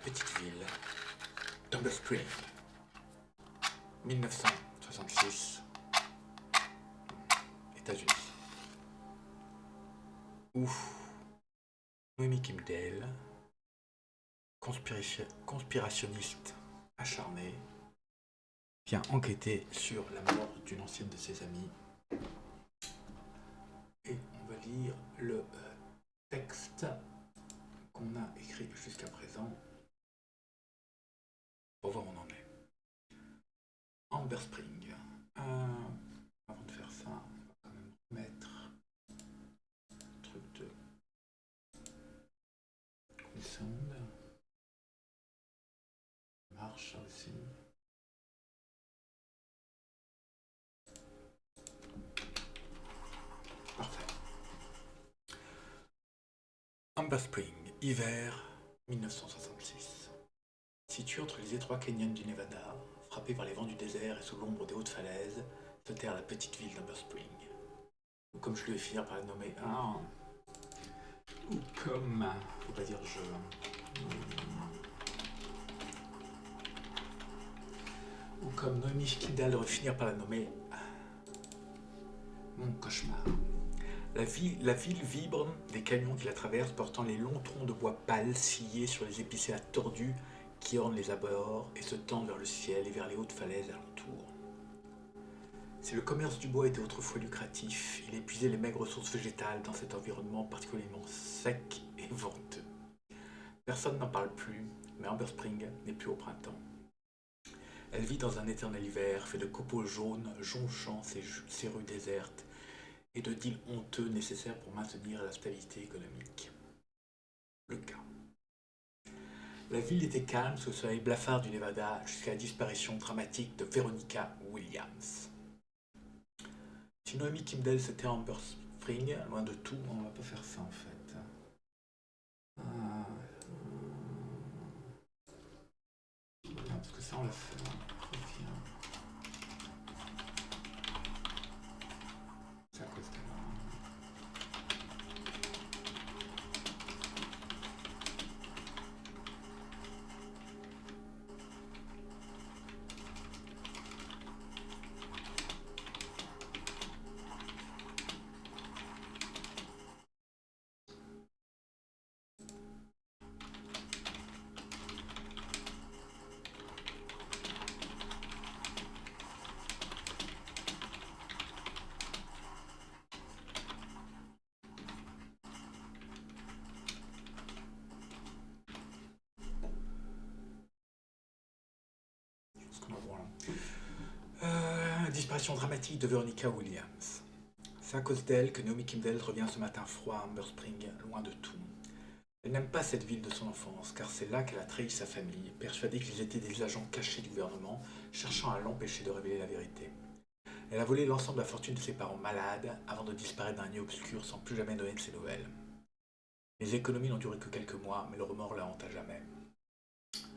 petite ville d'Amber Spring, 1966, États-Unis, où Noémie Kimdale, conspirationniste acharnée, vient enquêter sur la mort d'une ancienne de ses amies. Et on va lire le texte qu'on a écrit jusqu'à présent pour voir où on en est. Amber Spring. Avant de faire ça, on va quand même mettre un truc de sound. Marche ça aussi. Parfait. Amber Spring, hiver 1966. Située entre les étroits canyons du Nevada, frappée par les vents du désert et sous l'ombre des hautes falaises, se terre la petite ville d'Amber Spring. Ou comme je lui ai fini par la nommer ou comme, faut pas dire je, ou comme Noémie Kimdale devrait finir par la nommer mon cauchemar. La ville vibre des camions qui la traversent, portant les longs troncs de bois pâles sciés sur les épicéas tordus qui ornent les abords et se tendent vers le ciel et vers les hautes falaises alentour. Si le commerce du bois était autrefois lucratif, il épuisait les maigres ressources végétales dans cet environnement particulièrement sec et venteux. Personne n'en parle plus, mais Amber Spring n'est plus au printemps. Elle vit dans un éternel hiver fait de copeaux jaunes jonchant ses rues désertes et de deals honteux nécessaires pour maintenir la stabilité économique. Le cas. La ville était calme sous le soleil blafard du Nevada jusqu'à la disparition dramatique de Veronica Williams. Si Noémie Kimdale c'était Amber Spring, loin de tout, on va pas faire ça en fait. Parce que ça on l'a fait. C'est à cause de là. Disparition dramatique de Veronica Williams. C'est à cause d'elle que Naomi Kimdale revient ce matin froid à Amber Spring, loin de tout. Elle n'aime pas cette ville de son enfance, car c'est là qu'elle a trahi sa famille, persuadée qu'ils étaient des agents cachés du gouvernement, cherchant à l'empêcher de révéler la vérité. Elle a volé l'ensemble de la fortune de ses parents malades, avant de disparaître d'un nid obscur sans plus jamais donner de ses nouvelles. Les économies n'ont duré que quelques mois, mais le remords la hante à jamais.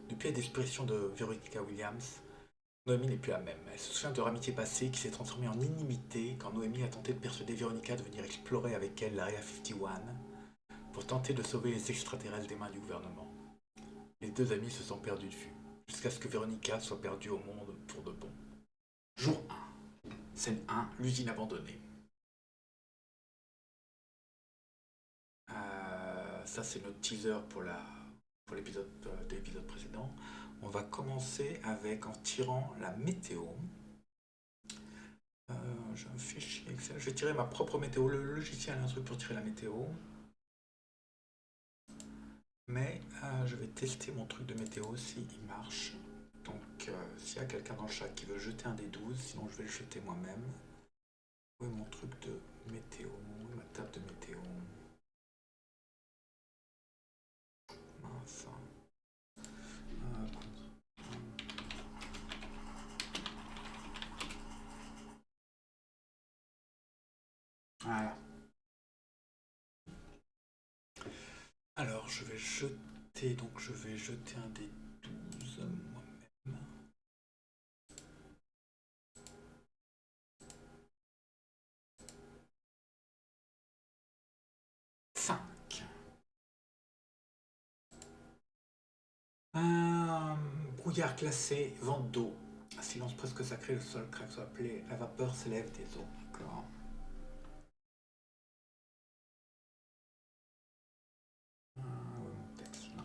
Depuis la disparition de Veronica Williams, Noémie n'est plus la même. Elle se souvient de leur amitié passée qui s'est transformée en inimitié quand Noémie a tenté de persuader Veronica de venir explorer avec elle l'Area 51 pour tenter de sauver les extraterrestres des mains du gouvernement. Les deux amis se sont perdus de vue, jusqu'à ce que Veronica soit perdue au monde pour de bon. Jour 1. Scène 1, l'usine abandonnée. Ça c'est notre teaser pour l'épisode précédent. On va commencer avec en tirant la météo. J'ai un fichier Excel. Je vais tirer ma propre météo. Le logiciel a un truc pour tirer la météo. Mais je vais tester mon truc de météo s'il marche. Donc s'il y a quelqu'un dans le chat qui veut jeter un des 12, sinon je vais le jeter moi-même. Où est mon truc de météo? Ma table de météo. Mince. Voilà. Alors je vais jeter un des 12 moi-même. Brouillard glacé, vent d'eau. Un silence presque sacré, le sol craque sous la plaie, la vapeur s'élève des eaux. D'accord. Mon texte, là.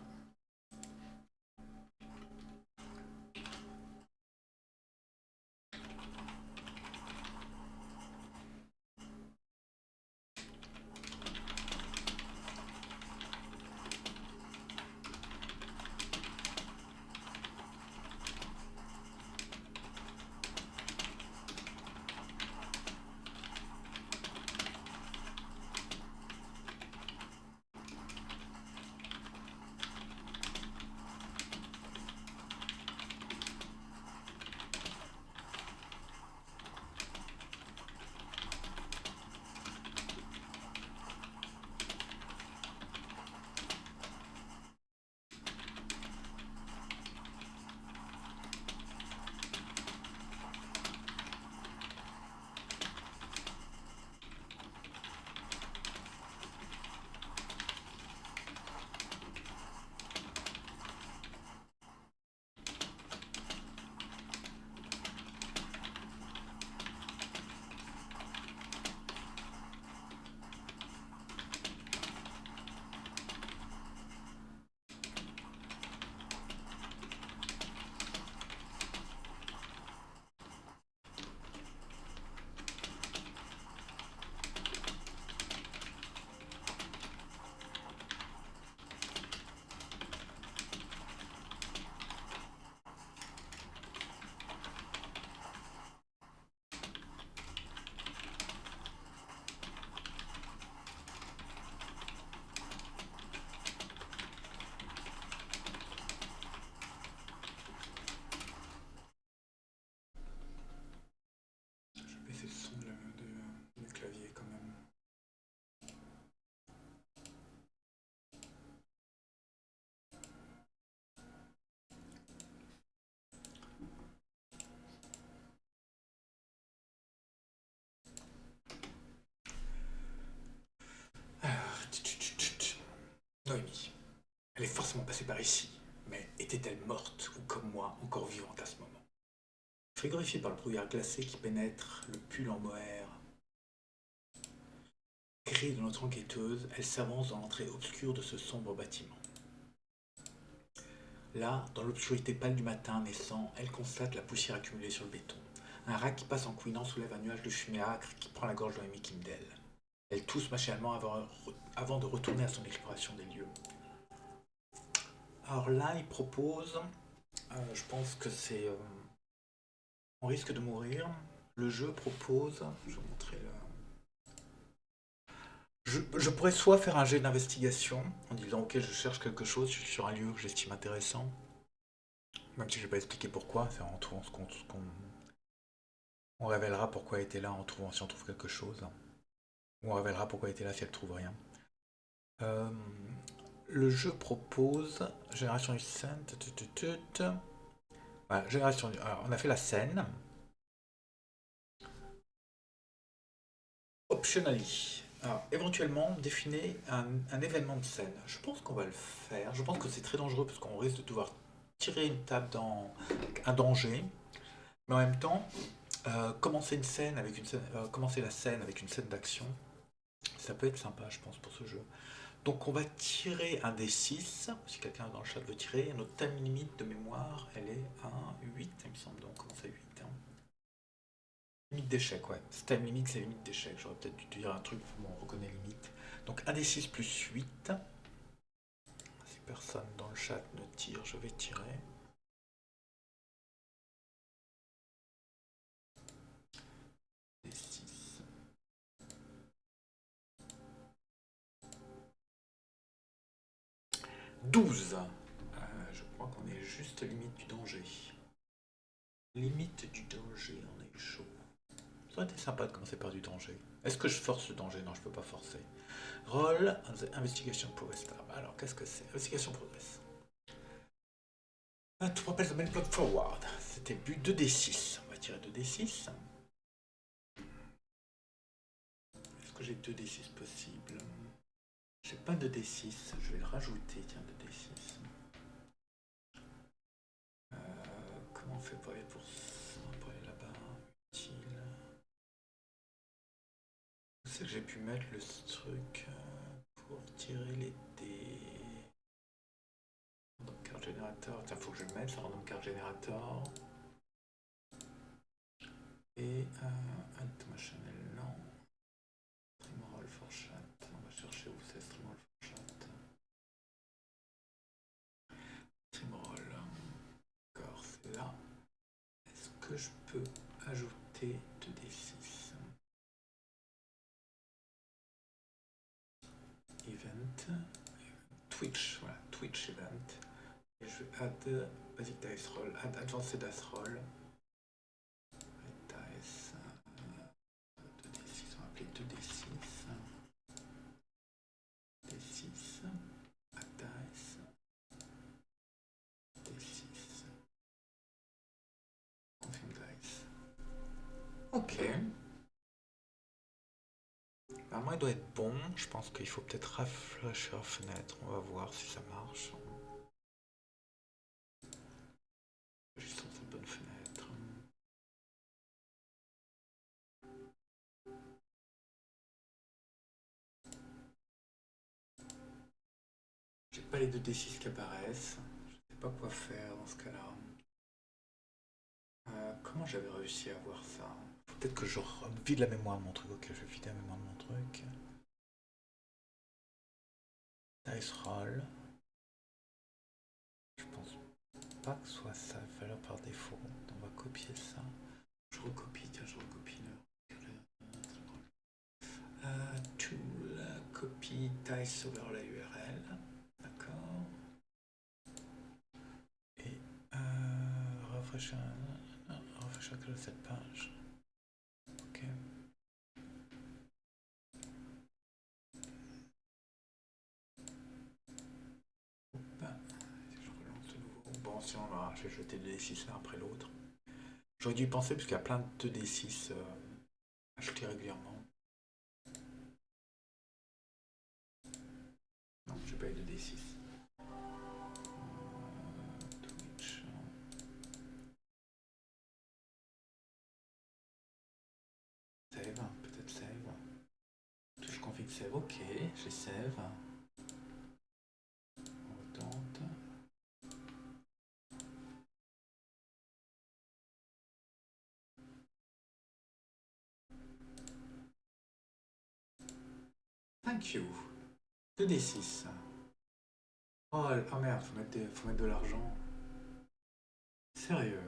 Je vais baisser le son du clavier quand même. Noémie. Elle est forcément passée par ici, mais était-elle morte ou comme moi, encore vivante à ce moment? Frigorifiée par le brouillard glacé qui pénètre le pull en mohair gris de notre enquêteuse, elle s'avance dans l'entrée obscure de ce sombre bâtiment. Là, dans l'obscurité pâle du matin naissant, elle constate la poussière accumulée sur le béton. Un rat qui passe en couinant soulève un nuage de fumée âcre qui prend la gorge de Noémie Kimdel. Elle tousse machinalement avant de retourner à son exploration des lieux. Alors là, il propose, je pense que c'est... on risque de mourir. Le jeu propose... Je vais vous montrer le... Je pourrais soit faire un jet d'investigation en disant ok je cherche quelque chose, je suis sur un lieu que j'estime intéressant, même si je vais pas expliquer pourquoi, c'est en trouvant ce qu'on on révélera pourquoi elle était là en trouvant si on trouve quelque chose, ou on révélera pourquoi elle était là si elle trouve rien. Euh, le jeu propose génération du scène. Voilà, génération. Alors, on a fait la scène. Optionally. Alors, éventuellement, définir un événement de scène. Je pense qu'on va le faire. Je pense que c'est très dangereux parce qu'on risque de devoir tirer une table dans un danger. Mais en même temps, commencer une scène avec une scène, commencer la scène avec une scène d'action, ça peut être sympa, je pense, pour ce jeu. Donc, on va tirer un des 6. Si quelqu'un dans le chat veut tirer, notre time limite de mémoire, elle est à 8, il me semble. Donc, on commence à 8. Hein. Limite d'échec, ouais. Ce time limite, c'est limite d'échec. J'aurais peut-être dû te dire un truc, bon, on reconnaît limite. Donc, un des 6 plus 8. Si personne dans le chat ne tire, je vais tirer. Des 6. 12. Je crois qu'on est juste limite du danger. Limite du danger, on est chaud. Ça aurait été sympa de commencer par du danger. Est-ce que je force le danger? Non, je peux pas forcer. Roll Investigation Progress Tab. Alors, qu'est-ce que c'est? Investigation Progress. Ah, tu rappelles the main plot forward. C'était but 2d6. On va tirer 2d6. Est-ce que j'ai 2d6 possibles? J'ai pas de d6. Je vais le rajouter, tiens, 2d6. c'est que j'ai pu mettre le truc pour tirer les dés. Random card generator. Tiens, faut que je le mette, ce random card generator. Et un machin non. Streamroll for chat. On va chercher où c'est Streamroll for chat. Streamroll. D'accord, c'est là. Est-ce que je peux ajouter 2d6? Event. Twitch, voilà, Twitch event. Et je vais add basic dice roll, add advanced dice roll. Dice. 2d6, on va appeler 2d6. D6. Add dice. D6. Confirm dice. Ok. Normalement, il doit être bon. Je pense qu'il faut peut-être rafraîchir la fenêtre. On va voir si ça marche. Juste dans une bonne fenêtre. J'ai pas les 2d6 qui apparaissent. Je sais pas quoi faire dans ce cas-là. Comment j'avais réussi à avoir ça? Peut-être que je vide la mémoire de mon truc. Ok, je vais vider la mémoire de mon truc. Dice roll. Je pense pas que ce soit ça, valeur par défaut. On va copier ça. Je recopie, tiens, je recopie le. Tool, copy, dice over la URL. D'accord. Et rafraîchir que cette page. Ok. Je relance de nouveau. Bon, si on va, je vais jeter 2d6 l'un après l'autre. J'aurais dû y penser parce qu'il y a plein de 2d6 achetés régulièrement. Non, j'ai pas eu de D6. Twitch. Save, peut-être save. Touche config save, ok, j'ai save. On retente. Thank you. 2d6. Oh, oh merde, faut mettre de l'argent. Sérieux.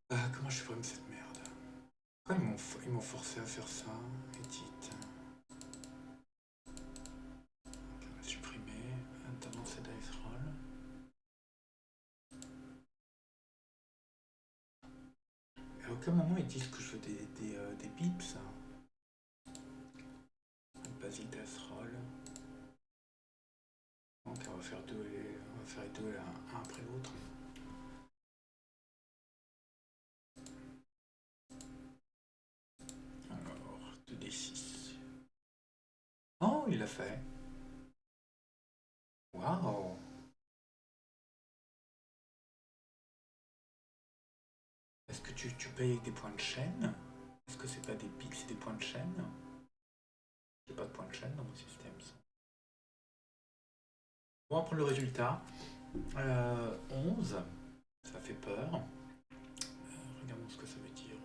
Comment je supprime cette merde? Pourquoi ils m'ont forcé à faire ça? Edit. On va supprimer. Maintenant c'est dice roll. À aucun moment ils disent que je veux des bips. Basic dice roll. Donc on va faire les deux un après l'autre. Alors, 2d6. Oh, il l'a fait. Waouh. Est-ce que tu payes avec des points de chaîne? Est-ce que c'est pas des pics, c'est des points de chaîne? J'ai pas de points de chaîne dans mon système. Ça. On va prendre le résultat. 11. Ça fait peur. Regardons ce que ça veut dire.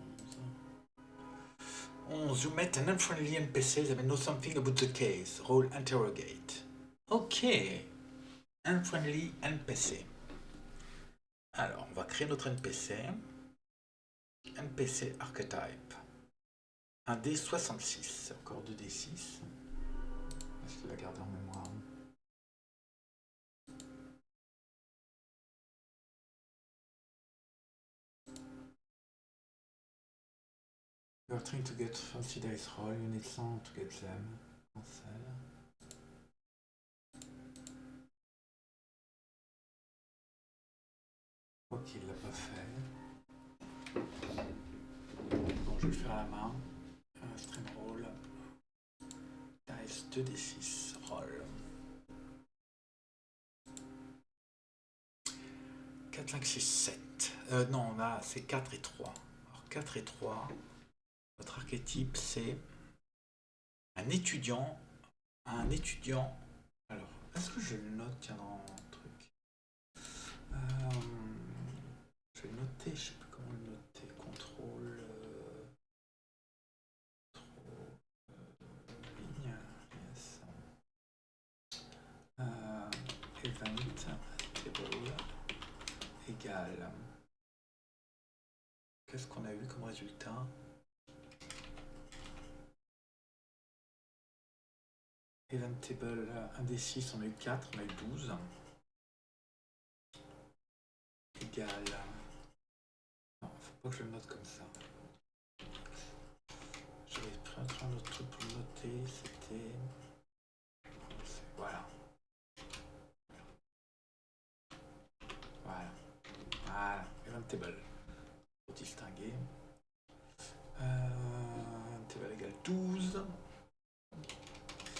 11. 11. You met an unfriendly NPC that may know something about the case. Roll interrogate. Ok. Unfriendly NPC. Alors, on va créer notre NPC. NPC archetype. Un D66. Encore 2D6. Est-ce qu'il va garder en mémoire? You're trying to get fancy dice roll, you need some to get them. Cancel. Ok, il l'a pas fait. Bon, je vais le faire à la main. Stream roll. Dice 2d6 roll. 4, 5, 6, 7. Non, là, c'est 4 et 3. Alors, 4 et 3. Votre archétype, c'est un étudiant. Un étudiant. Alors, est-ce que je le note, tiens, dans le truc je vais le noter, je sais plus comment le noter. Contrôle. Ligne. Yes. Event. Table. Égal. Qu'est-ce qu'on a eu comme résultat? Event table, 1 des 6, on a eu 4, on a eu 12. Égal. Non, faut pas que je le note comme ça. J'avais pris un autre truc pour le noter, c'était... Voilà. Voilà. Voilà. Event table. Pour distinguer. Table égale 12.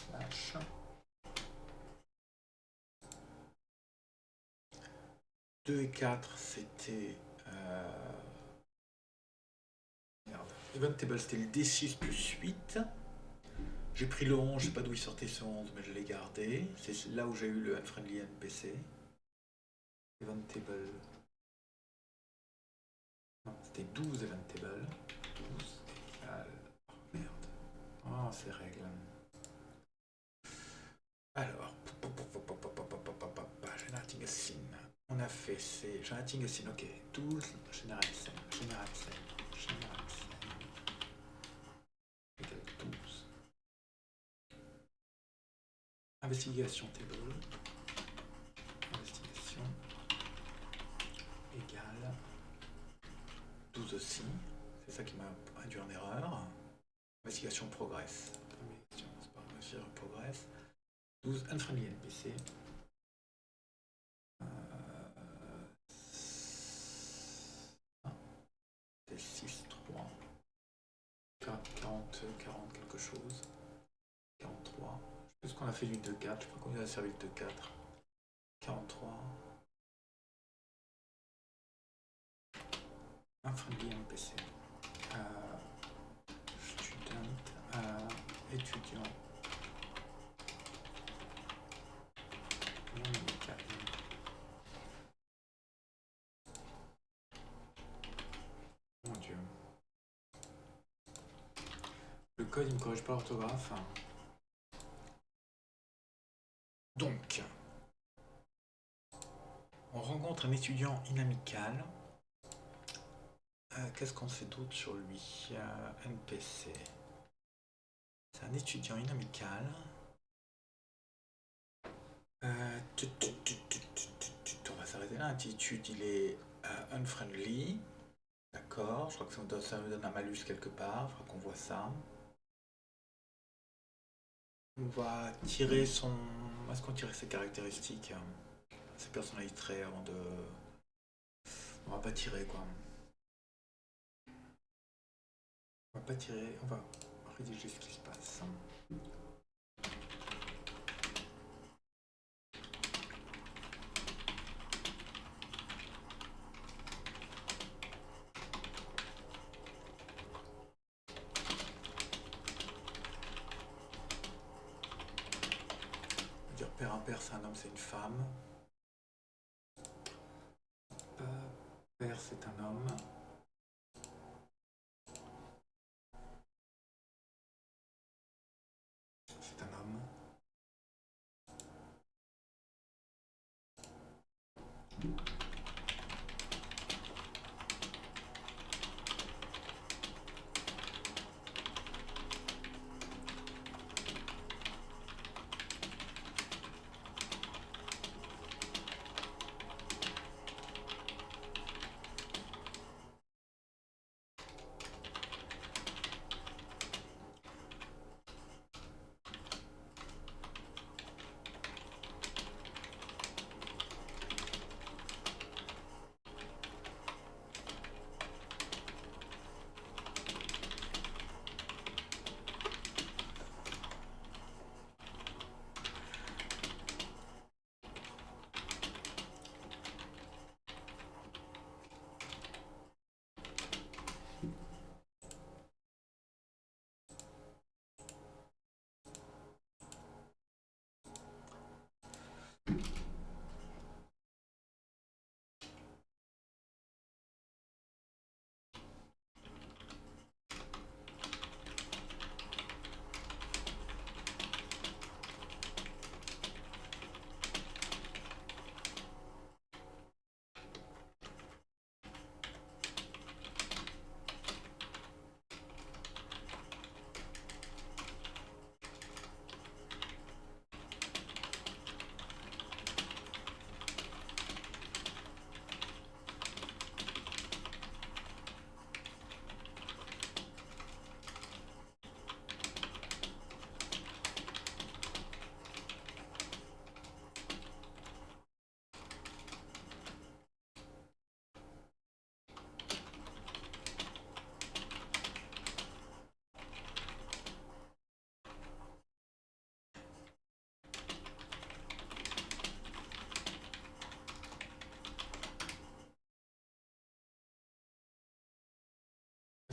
Slash. 2 et 4, c'était... Merde. Event table, c'était le D6 plus 8. J'ai pris le 11, je sais pas d'où il sortait ce 11, mais je l'ai gardé. C'est là où j'ai eu le unfriendly NPC. Event table. Non, c'était 12 event table. 12 égale... Oh merde. Oh, ces règles. Alors, generating a scene. On a fait c'est generating a scene, ok. 12, generate scene, generate scene, generate scene. Égale 12. Investigation table. Investigation égale 12 aussi. C'est ça qui m'a induit en erreur. Investigation progresse. Investigation, c'est pas investigation progresse. 12 unfriendly NPC. C'est 6, 3. 40 quelque chose. 43. Je sais plus ce qu'on a fait du 2-4. Je sais pas combien a servi le 2-4. 43. Unfriendly NPC. Student. Étudiant. Non médical. Mon Dieu. Le code, il ne me corrige pas l'orthographe. Donc, on rencontre un étudiant inamical. Qu'est-ce qu'on sait d'autre sur lui? NPC. C'est un étudiant inamical. On va s'arrêter là. Attitude, il est unfriendly. D'accord, je crois que ça me donne un malus quelque part. Il faudra qu'on voit ça. On va tirer son... Est-ce qu'on tire ses caractéristiques, ses personnalités avant de... On va pas tirer quoi. On va pas tirer, on va rédiger ce qui se passe. On va dire père impair, c'est un homme, c'est une femme. Père, c'est un homme. C'est un homme.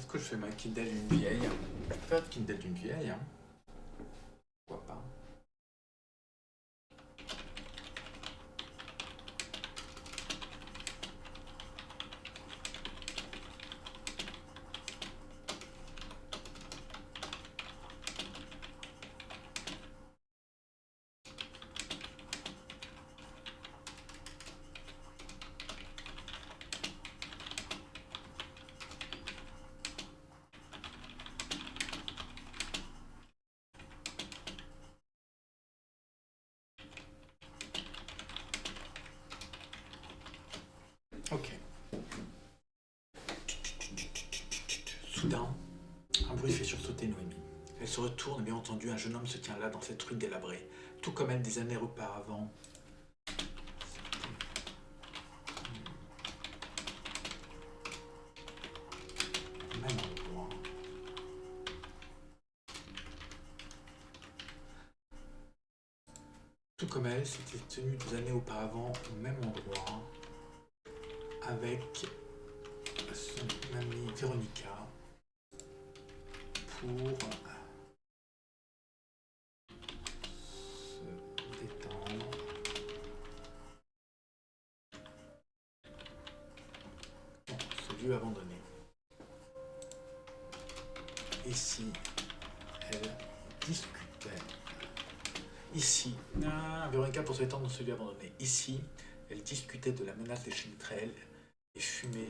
Est-ce que je fais ma Kindle d'une vieille? Je peux faire de Kindle d'une vieille, hein. Pourquoi pas? Ok. Soudain, un bruit fait sursauter Noémie. Elle se retourne et bien entendu, un jeune homme se tient là dans cette rue délabrée. Tout comme elle des années auparavant. Même endroit. Tout comme elle s'était tenue des années auparavant au même endroit avec son amie Véronica pour se détendre. Bon, ce lieu abandonné. Ici, elle discutait. Ici, Véronica pour se détendre dans ce lieu abandonné. Ici, elle discutait de la menace des chemtrails et fumait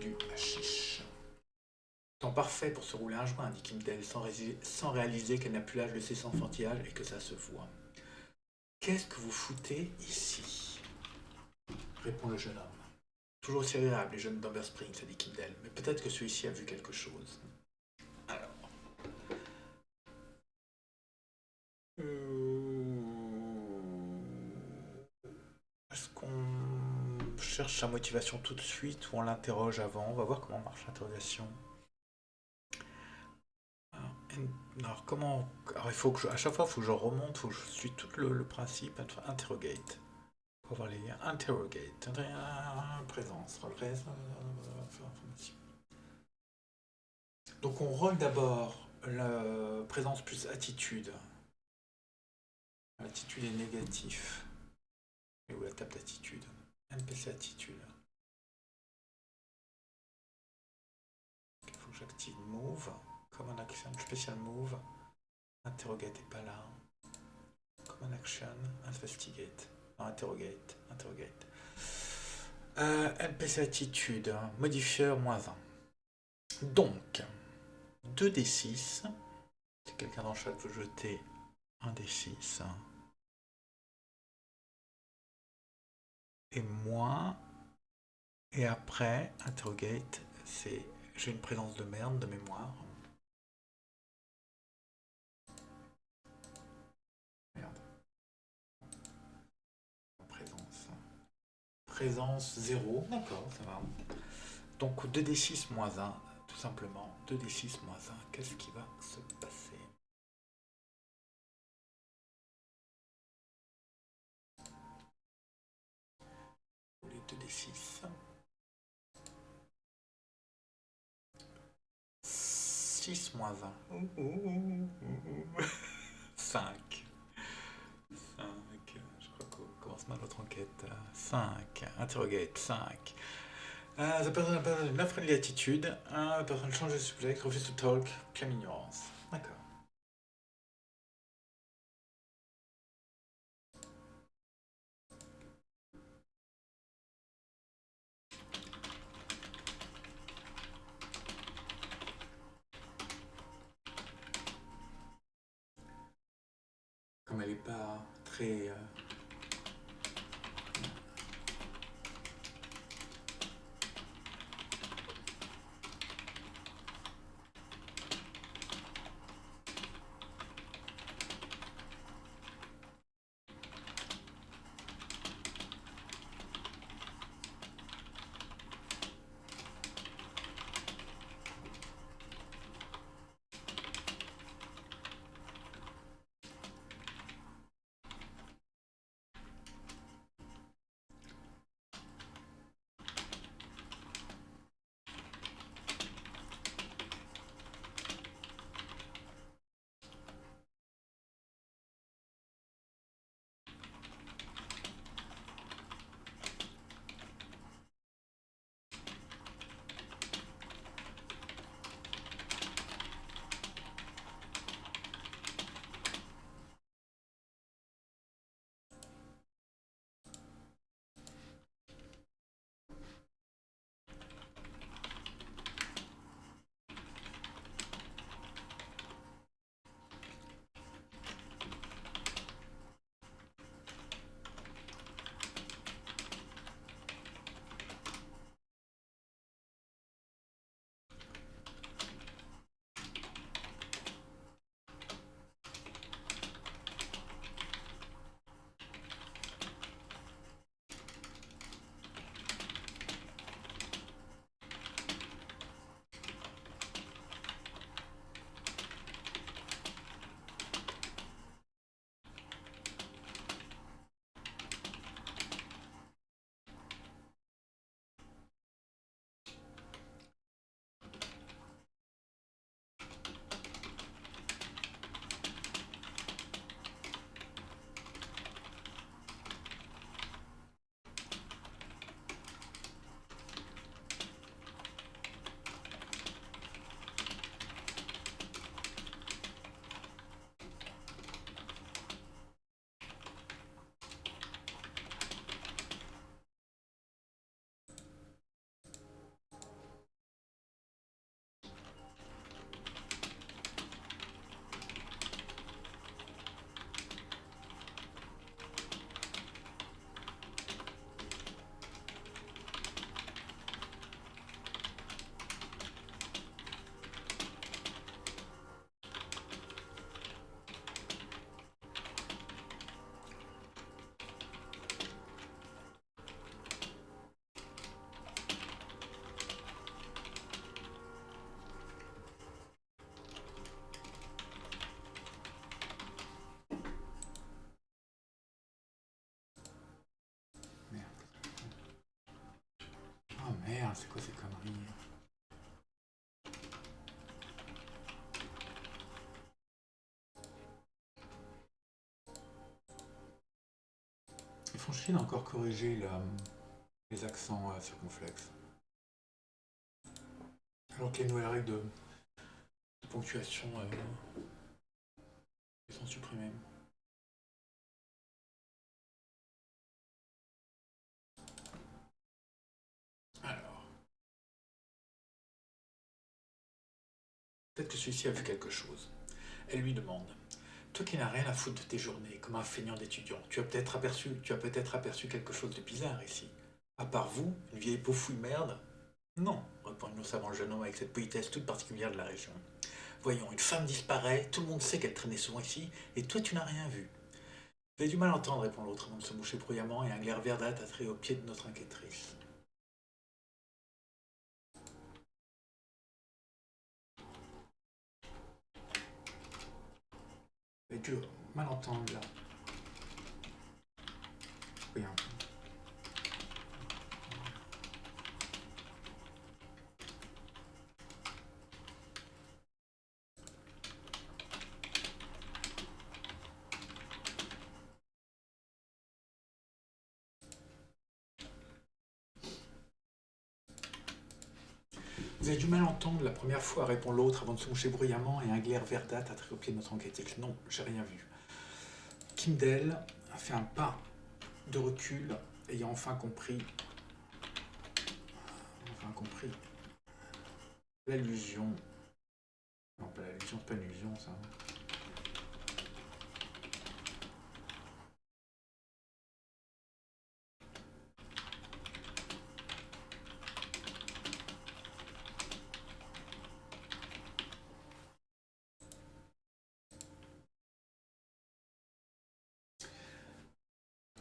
du hashish. Temps parfait pour se rouler un joint, dit Kimdale, sans réaliser qu'elle n'a plus l'âge de ses enfantillages et que ça se voit. Qu'est-ce que vous foutez ici? Répond le jeune homme. Toujours aussi agréable, les jeunes d'Amber Springs, dit Kimdale, mais peut-être que celui-ci a vu quelque chose. Alors. Est-ce qu'on cherche sa motivation tout de suite ou on l'interroge avant? On va voir comment marche l'interrogation. Alors comment... Alors il faut que à chaque fois, il faut que je remonte, il faut que je suis tout le principe. Interrogate. Pour voir les liens. Interrogate. Présence. Information. Donc on roule d'abord la présence plus attitude. L'attitude est négatif. Et où la table d'attitude? NPC attitude. Il faut que j'active move. Common action, special move. Interrogate est pas là. Common action, investigate. Non, interrogate. NPC attitude, modifieur -1. Donc, 2d6. Si quelqu'un dans le chat veut jeter un d6. Et moins. Et après, interrogate, c'est j'ai une présence de merde de mémoire. Merde. Présence 0. D'accord, ça va. Donc 2d6 -1, tout simplement. 2d6 -1. Qu'est-ce qui va se passer? Les 2d6. 6 -1. 5. Je crois qu'on commence mal notre enquête. 5. Interrogate. 5. La personne a une unfriendly attitude. La personne change de subject, refuse to talk, claim ignorance. D'accord. Comme elle n'est pas très... Putain, c'est quoi ces conneries? Ils font chier d'encore corriger les accents circonflexes. Alors que les nouvelles règles de ponctuation sont supprimées. Alors. Peut-être que celui-ci a vu quelque chose. Elle lui demande. Toi qui n'as rien à foutre de tes journées, comme un feignant d'étudiant, tu as peut-être aperçu quelque chose de bizarre ici. À part vous, une vieille peau fouille merde? Non, répond innocemment le jeune homme avec cette politesse toute particulière de la région. Voyons, une femme disparaît, tout le monde sait qu'elle traînait souvent ici, et toi tu n'as rien vu. Vous avez du mal à entendre, répond l'autre avant de se moucher bruyamment, et un glaire verdâtre attrait au pied de notre enquêtrice. Vous avez du mal à entendre là. Oui, un peu. Vous avez du mal à entendre la première fois, répond l'autre avant de se moucher bruyamment, et un glaire verdâtre attrait au pied de notre enquêtrice. Non, j'ai rien vu. Kimdel a fait un pas de recul, ayant enfin compris l'allusion. Non, pas l'allusion, c'est pas une illusion ça.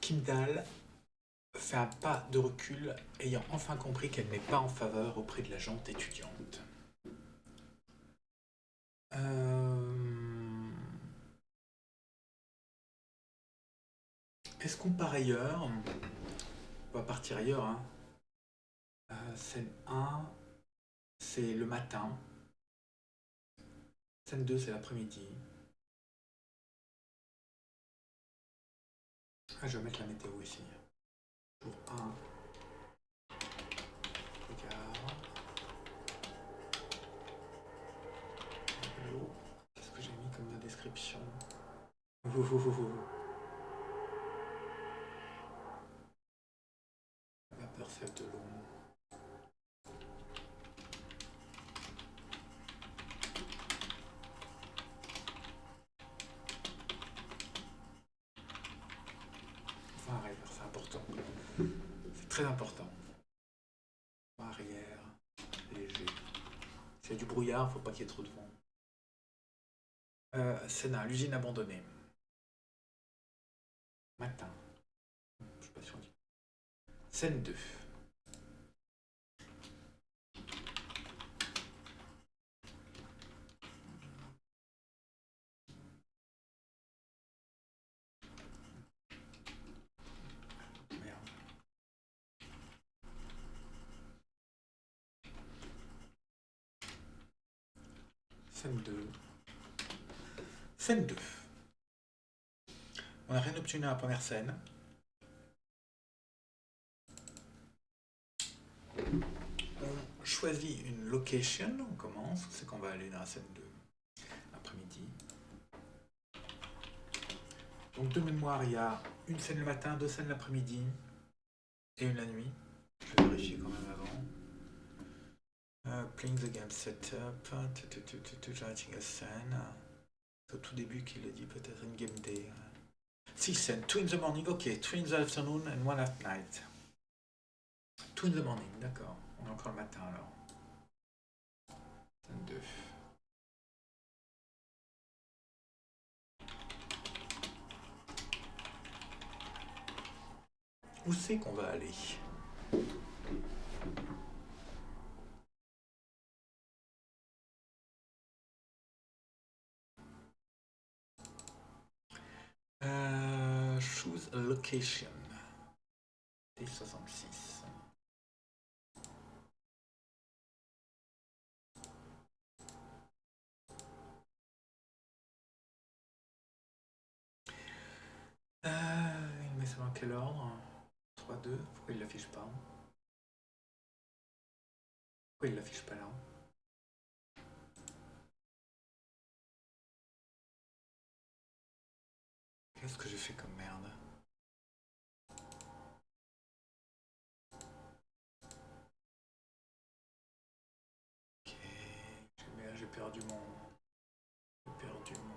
Kimdal fait un pas de recul, ayant enfin compris qu'elle n'est pas en faveur auprès de la gente étudiante. Est-ce qu'on part ailleurs? On va partir ailleurs. Hein. Scène 1, c'est le matin. Scène 2, c'est l'après-midi. Ah, je vais mettre la météo ici. Jour 1. Regarde. Qu'est-ce que j'ai mis comme description? Vapeur sève de l'eau. Vent arrière, c'est important. C'est très important. Vent arrière, léger. S'il y a du brouillard, il ne faut pas qu'il y ait trop de vent. Scène 1, l'usine abandonnée. Matin. Je suis pas sûr. Scène 2. Merde. Scène 2. Scène 2. On n'a rien obtenu à la première scène. On choisit une location, on commence, c'est qu'on va aller dans la scène 2 l'après-midi. Donc de mémoire, il y a une scène le matin, 2 scènes l'après-midi et une la nuit. Je vais vérifier quand même avant. Playing the game setup, writing a scène. C'est au tout début qu'il le dit, peut-être une game day. 6 scènes, 2 in the morning, ok, 3 in the afternoon and 1 at night. 2 in the morning, d'accord. On est encore le matin alors. Scène 2. Où c'est qu'on va aller? Choose a location. T66. quel ordre? 3-2, pourquoi il l'affiche pas? Pourquoi il l'affiche pas là? Qu'est-ce que j'ai fait comme merde? Ok, j'ai perdu mon... J'ai perdu mon...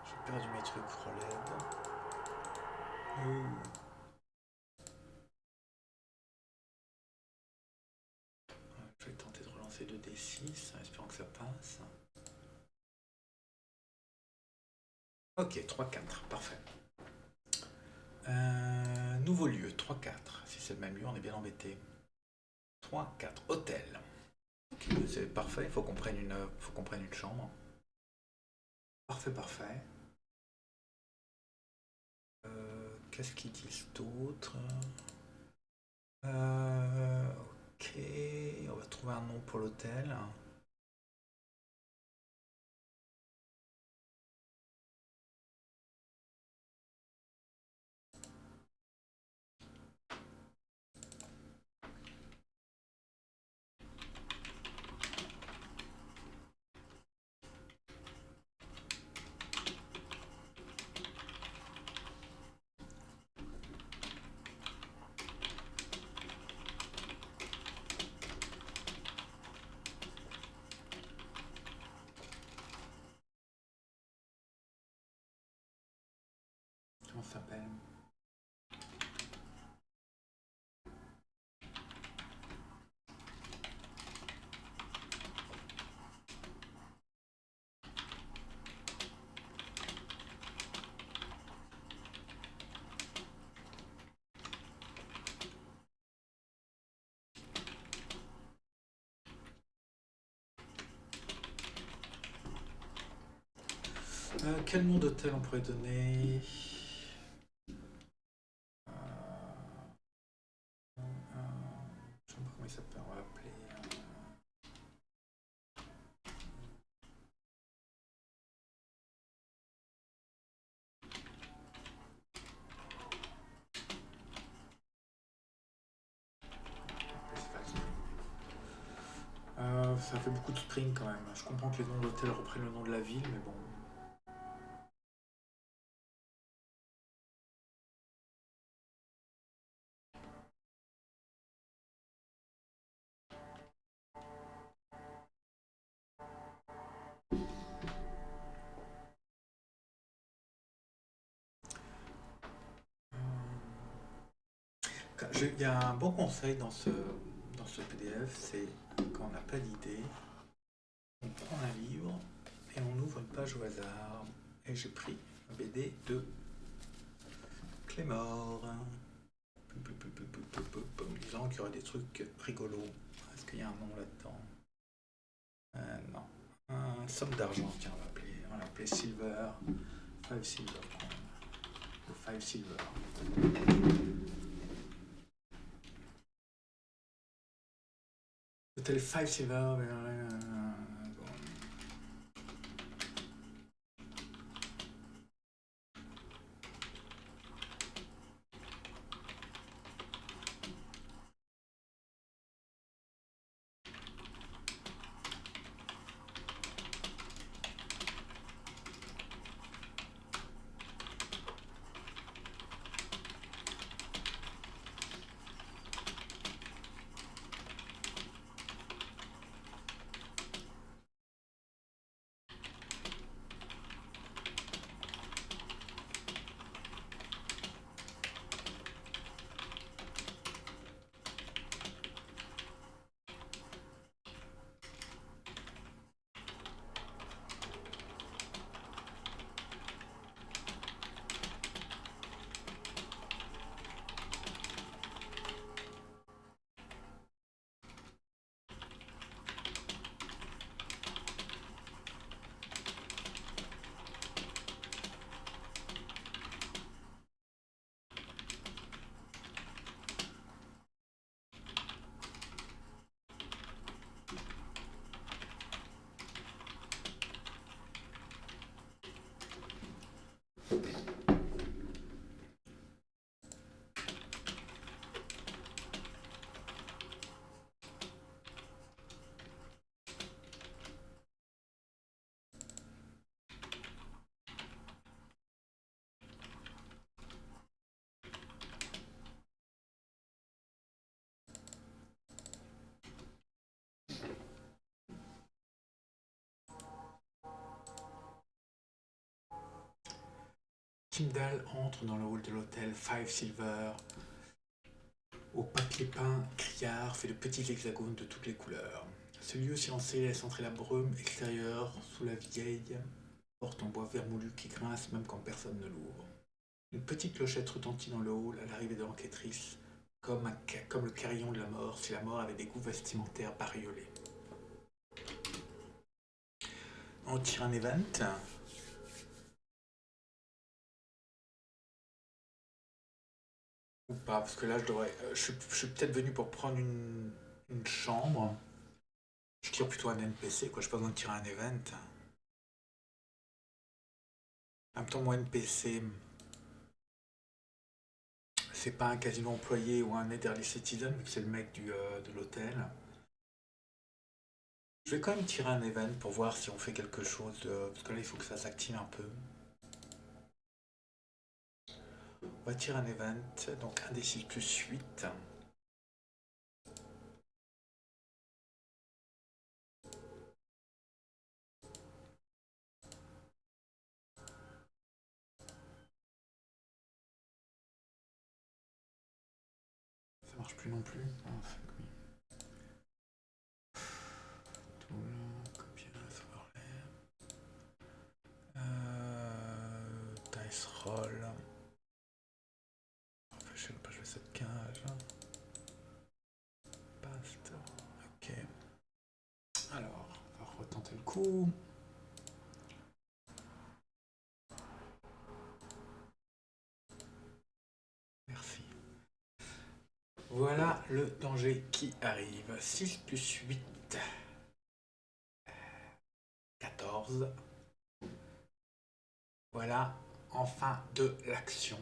J'ai perdu mes trucs relève. Je vais tenter de relancer 2d6, espérant que ça passe. Ok, 3-4, parfait. Nouveau lieu, 3-4. Si c'est le même lieu, on est bien embêté. 3-4, hôtel. Ok, c'est parfait, il faut qu'on prenne une chambre. Parfait, parfait. Qu'est-ce qu'ils disent d'autre? Ok, on va trouver un nom pour l'hôtel. Comment ça s'appelle? Quel nom d'hôtel on pourrait donner? Je sais pas comment il s'appelle, on va appeler. Ça fait beaucoup de spring quand même. Je comprends que les noms d'hôtel reprennent le nom de la ville, mais bon. Il y a un bon conseil dans ce PDF, c'est quand on n'a pas d'idée, on prend un livre et on ouvre une page au hasard. Et j'ai pris un BD de Clémor, disant qu'il y aurait des trucs rigolos. Est-ce qu'il y a un nom là-dedans? Non. Somme d'argent, tiens, on va l'appeler Silver. 5 Silver. Le 5 Silver. C'était le 5 Silver. Kimdall entre dans le hall de l'hôtel Five Silver. Au papier peint, criard fait de petits hexagones de toutes les couleurs. Ce lieu silencieux laisse entrer la brume extérieure sous la vieille porte en bois vermoulu qui grince même quand personne ne l'ouvre. Une petite clochette retentit dans le hall à l'arrivée de l'enquêtrice, comme le carillon de la mort si la mort avait des goûts vestimentaires bariolés. On tire un event. Ou pas, parce que là je suis peut-être venu pour prendre une chambre. Je tire plutôt un NPC, quoi, je n'ai pas besoin de tirer un event. En même temps, mon NPC, c'est pas un casino employé ou un elderly citizen, vu que c'est le mec de l'hôtel. Je vais quand même tirer un event pour voir si on fait quelque chose, parce que là il faut que ça s'active un peu. On va tirer un event, donc 1d6 plus 8. Ça marche plus non plus. Ah, fuck me. Copier, dice roll. Je sais pas, je fais cette cage. Past. Ok. Alors, on va retenter le coup. Merci. Voilà le danger qui arrive. 6 plus 8. 14. Voilà, enfin de l'action.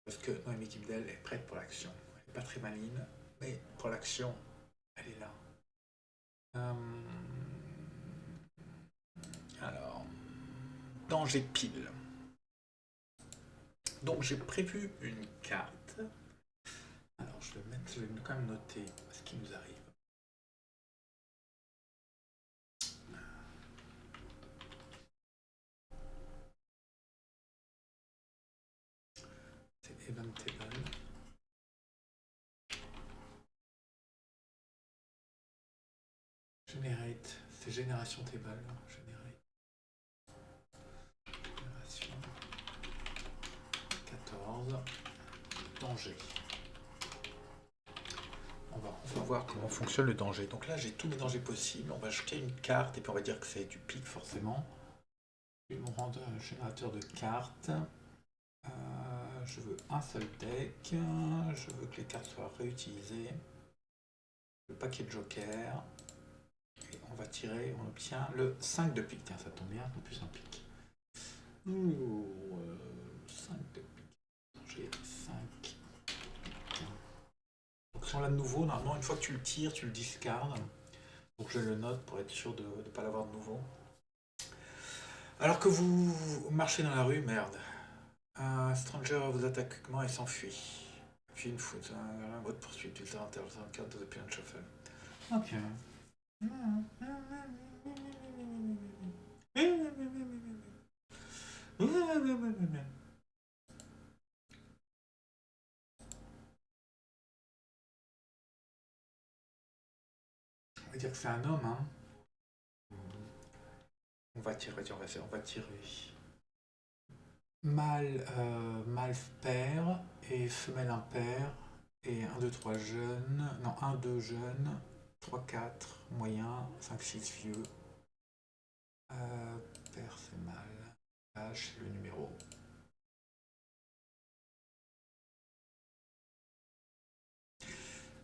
Parce que Noémie Kimdall est prête pour l'action. Elle n'est pas très maligne, mais pour l'action, elle est là. Alors, danger pile. Donc j'ai prévu une carte. Alors je vais quand même noter ce qui nous arrive. C'est Event Table. Generate, c'est Génération Table. Generate. Génération 14. Danger. On va voir comment fonctionne le danger. Donc là, j'ai tous mes dangers possibles. On va jeter une carte et puis on va dire que c'est du pic forcément. Je vais me rendre un générateur de cartes. Je veux un seul deck. Je veux que les cartes soient réutilisées. Le paquet de joker. Et on va tirer, on obtient le 5 de pique. Tiens, ça tombe bien, en plus un pique. 5 de pique. J'ai 5. Donc si on l'a de nouveau, normalement, une fois que tu le tires, tu le discardes. Donc je le note pour être sûr de ne pas l'avoir de nouveau. Alors que vous marchez dans la rue, merde. Un stranger vous attaque et s'enfuit. Puis une foot, un mot de poursuite, tu une carte de Pion Shuffle. Ok. On va dire que c'est un homme, hein. On va tirer. Mâle, mâle pair et femelle impair. Et 1, 2, 3 jeunes. Non, 1, 2 jeunes. 3, 4 moyen. 5, 6 vieux. Père c'est mâle. H c'est le numéro.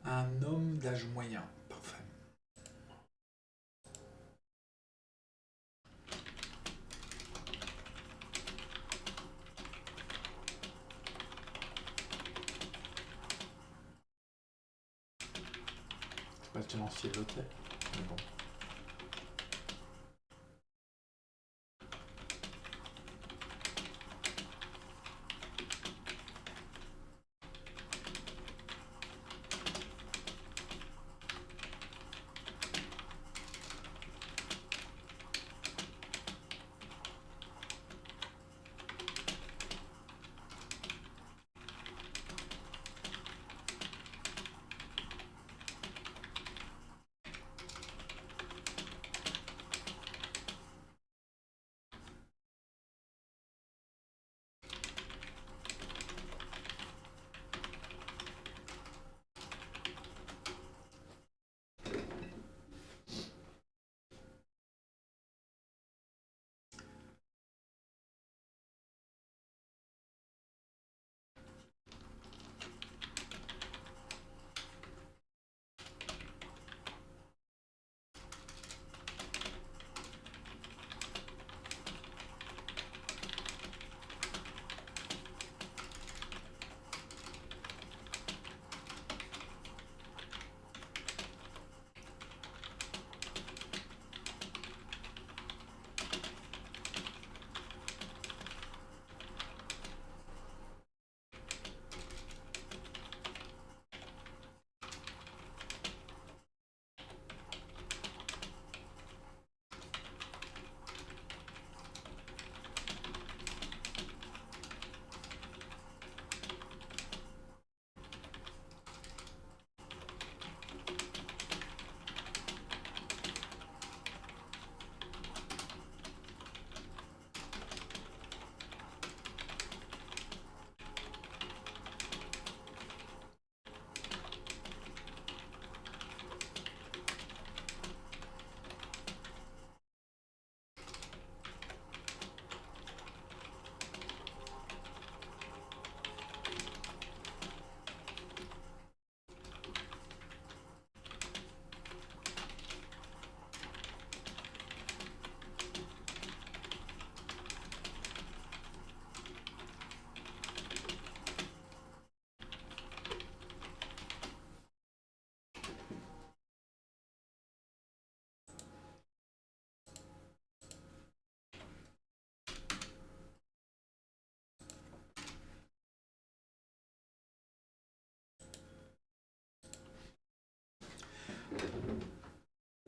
Un homme d'âge moyen. Parfait. C'est pas le tenancier de l'hôtel. Mais bon.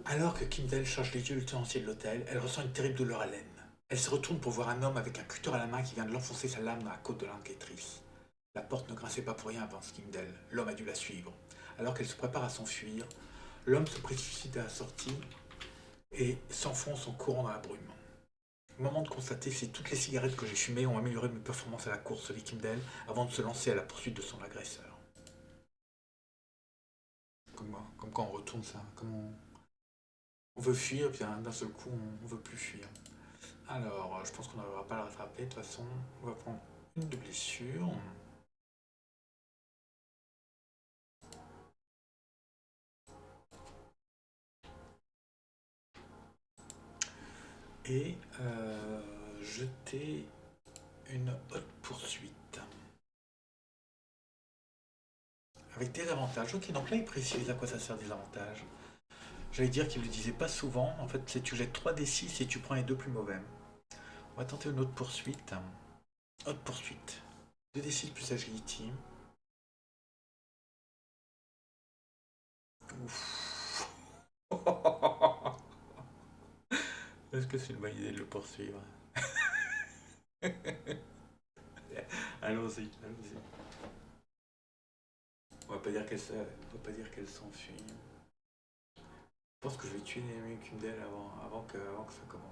Alors que Kimdale change les yeux le tenancier de l'hôtel, elle ressent une terrible douleur à l'aine. Elle se retourne pour voir un homme avec un cutter à la main qui vient de l'enfoncer sa lame dans la côte de l'enquêtrice. La porte ne grinçait pas pour rien, pense Kimdale. L'homme a dû la suivre. Alors qu'elle se prépare à s'enfuir, l'homme se précipite à la sortie et s'enfonce en courant dans la brume. Moment de constater si toutes les cigarettes que j'ai fumées ont amélioré mes performances à la course, se dit Kimdale, avant de se lancer à la poursuite de son agresseur. Comme quand on retourne ça, comme on veut fuir, puis d'un seul coup on veut plus fuir. Alors, je pense qu'on n'arrivera pas à la rattraper, de toute façon, on va prendre une de blessure. Et jeter une haute poursuite. Avec des avantages. Ok, donc là il précise à quoi ça sert des avantages. J'allais dire qu'il ne le disait pas souvent. En fait, c'est tu jettes 3d6 et tu prends les deux plus mauvais. On va tenter une autre poursuite. Haute poursuite. 2d6 plus agility. Ouf. Est-ce que c'est une bonne idée de le poursuivre? Allons-y, allons-y. On va pas dire qu'elle s'enfuit. Je pense que je vais tuer l'ennemi Kundel avant que ça commence.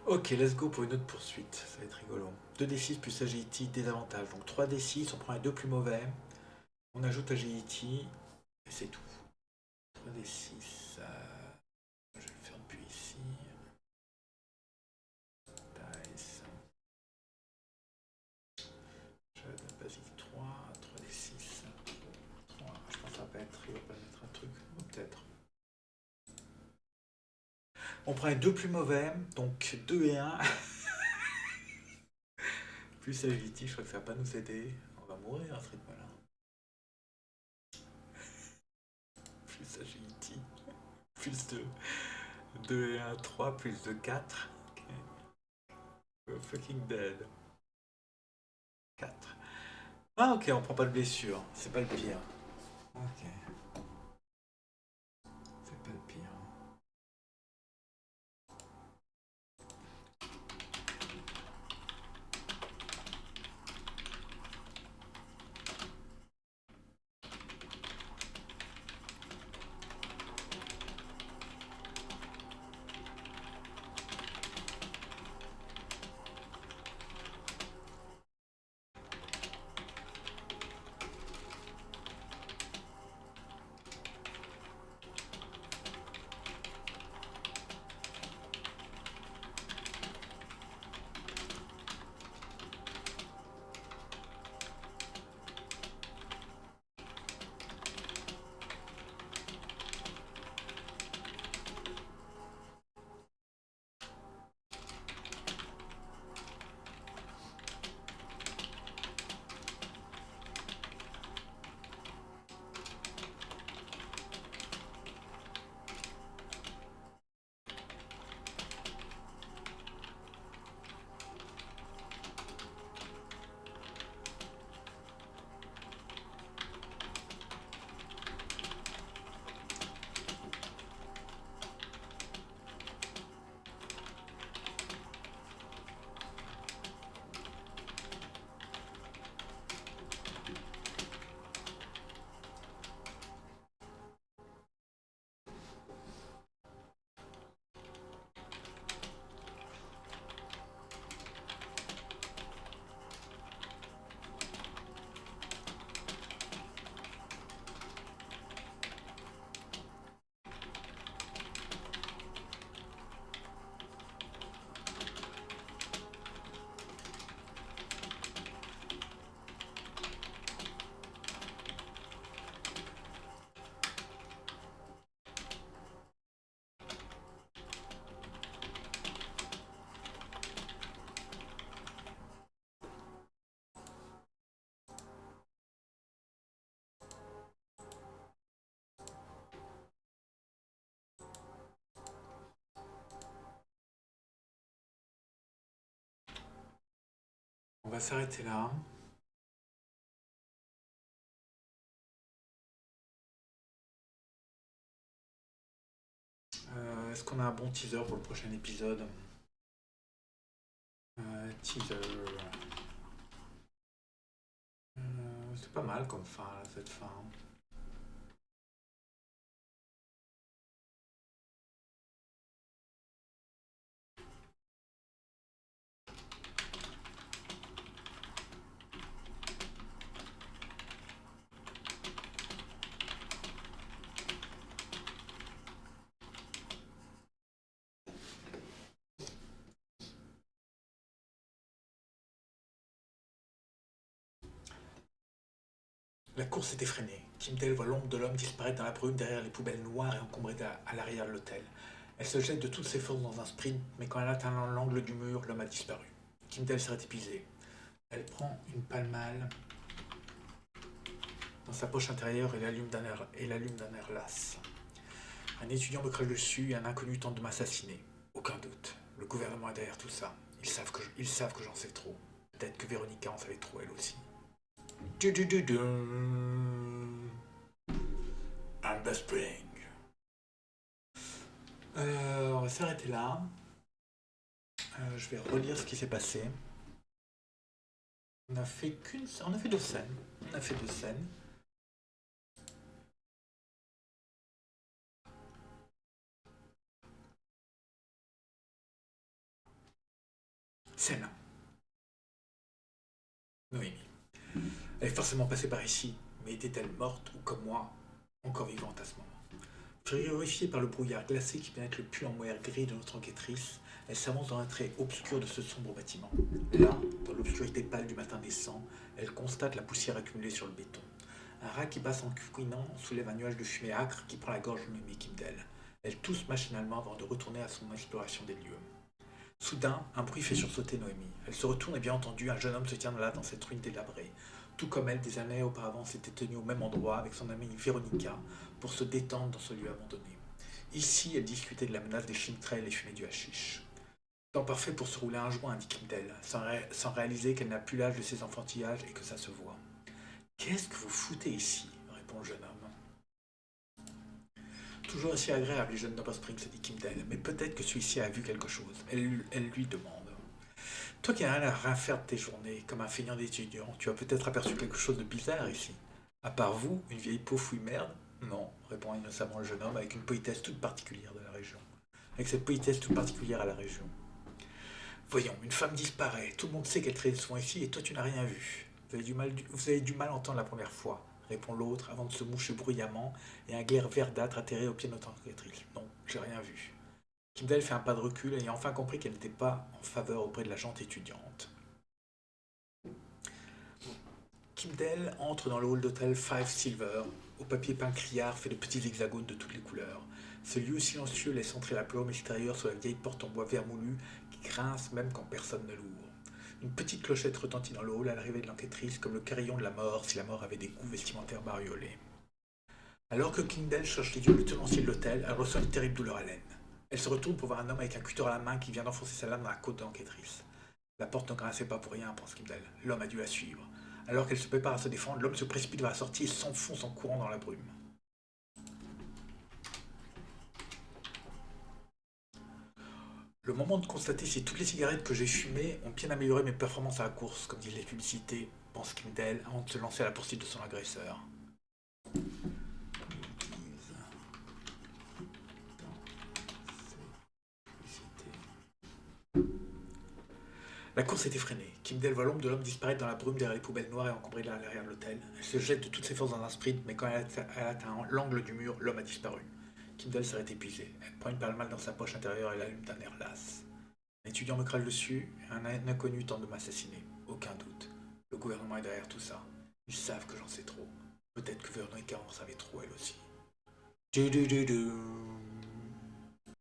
Ok, let's go pour une autre poursuite. Ça va être rigolo. 2d6 plus agility, désavantage. Donc 3d6, on prend les deux plus mauvais. On ajoute agility et c'est tout. 3d6. Je vais le faire depuis ici. Dice. Je donne basique 3. 3d6. 3. Je pense que ça va pas être. Il va pas mettre un truc. Peut-être. On prend les deux plus mauvais. Donc 2 et 1. Plus agility, je crois que ça va pas nous aider. On va mourir à ce rythme-là. Plus agility. Plus 2. 2 et 1, 3, plus 2, 4. Ok. We're fucking dead. 4. Ah ok, on prend pas de blessure. C'est pas le pire. Ok. C'est pas le pire. va s'arrêter là. Est-ce qu'on a un bon teaser pour le prochain épisode? Teaser. C'est pas mal comme fin, là, cette fin. La course est effrénée. Kim Dale voit l'ombre de l'homme disparaître dans la brume derrière les poubelles noires et encombrées à l'arrière de l'hôtel. Elle se jette de toutes ses forces dans un sprint, mais quand elle atteint l'angle du mur, l'homme a disparu. Kim Dale serait épuisée. Elle prend une palmale dans sa poche intérieure et l'allume d'un air las. Un étudiant me crache dessus et un inconnu tente de m'assassiner. Aucun doute. Le gouvernement est derrière tout ça. Ils savent que j'en sais trop. Peut-être que Véronica en savait trop elle aussi. Amber Spring. On va s'arrêter là. Je vais relire ce qui s'est passé. On a fait deux scènes. On a fait deux scènes. Scène 1. Noémie. Elle est forcément passée par ici, mais était-elle morte ou comme moi, encore vivante à ce moment? Horrifiée par le brouillard glacé qui pénètre le puits en moire gris de notre enquêtrice, elle s'avance dans un trait obscur de ce sombre bâtiment. Là, dans l'obscurité pâle du matin décent, elle constate la poussière accumulée sur le béton. Un rat qui passe en couinant soulève un nuage de fumée âcre qui prend la gorge de Noémie Kimdel. Elle tousse machinalement avant de retourner à son exploration des lieux. Soudain, un bruit fait sursauter Noémie. Elle se retourne et bien entendu, un jeune homme se tient là dans cette ruine délabrée. Tout comme elle, des années auparavant, s'était tenue au même endroit avec son amie Véronica pour se détendre dans ce lieu abandonné. Ici, elle discutait de la menace des chemtrails et fumait du hashish. Temps parfait pour se rouler un joint, dit Kimdel, sans réaliser qu'elle n'a plus l'âge de ses enfantillages et que ça se voit. Qu'est-ce que vous foutez ici? Répond le jeune homme. Toujours aussi agréable, les jeunes d'Upper Spring, se dit Kimdel, mais peut-être que celui-ci a vu quelque chose. Elle lui demande. Toi qui n'as rien à faire de tes journées, comme un feignant d'étudiant, tu as peut-être aperçu quelque chose de bizarre ici. À part vous, une vieille peau fouille merde? Non, répond innocemment le jeune homme avec une politesse toute particulière de la région. Avec cette politesse toute particulière à la région. Voyons, une femme disparaît, tout le monde sait qu'elle traîne soin ici et toi tu n'as rien vu. Vous avez du mal à entendre la première fois, répond l'autre avant de se moucher bruyamment et un glaire verdâtre atterrit au pied de notre enquêtrice. Non, j'ai rien vu. Kimdel fait un pas de recul et a enfin compris qu'elle n'était pas en faveur auprès de la gente étudiante. Kimdel entre dans le hall d'hôtel Five Silver, au papier peint criard fait de petits hexagones de toutes les couleurs. Ce lieu silencieux laisse entrer la brume extérieure sur la vieille porte en bois vermoulu qui grince même quand personne ne l'ouvre. Une petite clochette retentit dans le hall à l'arrivée de l'enquêtrice comme le carillon de la mort si la mort avait des goûts vestimentaires bariolés. Alors que Kimdel cherche les yeux le tenancier de l'hôtel, elle reçoit une terrible douleur à l'aine. Elle se retourne pour voir un homme avec un cutter à la main qui vient d'enfoncer sa lame dans la côte de l'enquêtrice. La porte ne grinçait pas pour rien, pense Kimdel. L'homme a dû la suivre. Alors qu'elle se prépare à se défendre, l'homme se précipite vers la sortie et s'enfonce en courant dans la brume. Le moment de constater si toutes les cigarettes que j'ai fumées ont bien amélioré mes performances à la course, comme disent les publicités, pense Kimdel, avant de se lancer à la poursuite de son agresseur. La course est effrénée. Kimdel voit l'ombre de l'homme disparaître dans la brume derrière les poubelles noires et encombrées à l'arrière de l'hôtel. Elle se jette de toutes ses forces dans un sprint, mais quand elle atteint l'angle du mur, l'homme a disparu. Kimdel serait épuisée. Elle prend une palmale dans sa poche intérieure et l'allume d'un air las. Un étudiant me crache dessus et un inconnu tente de m'assassiner. Aucun doute. Le gouvernement est derrière tout ça. Ils savent que j'en sais trop. Peut-être que Veronica en savait trop elle aussi. Du.